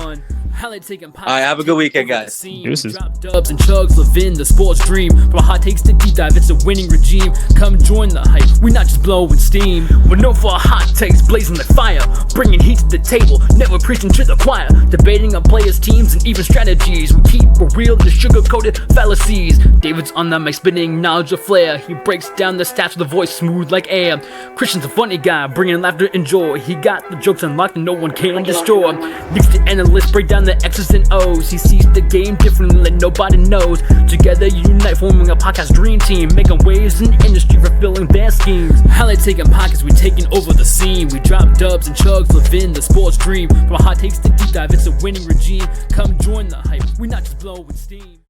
[SPEAKER 4] All right,
[SPEAKER 3] have a good weekend, guys.
[SPEAKER 1] Deuces.
[SPEAKER 4] Dubs and chugs live in the sports dream. From hot takes to deep dive, it's a winning regime. Come join the hype, we not just blowing steam. We're known for our hot takes, blazing like fire, bringing heat to the table, never preaching to the choir, debating on players, teams, and even strategies. We keep it real, the sugar-coated fallacies. David's on the mic, spinning knowledge of flair. He breaks down the stats with a voice smooth like air. Christian's a funny guy, bringing laughter and joy. He got the jokes unlocked and no one can destroy. Leads the analysts, break down the X's and O's. He sees the game differently like nobody knows. Together unite, forming a podcast dream team, making waves in the industry, fulfilling their schemes. Highlight taking podcasts, we taking over the scene. We drop dubs and chugs, live in the sports dream. From hot takes to deep dive, it's a winning regime. Come join the hype, we not just blowing steam.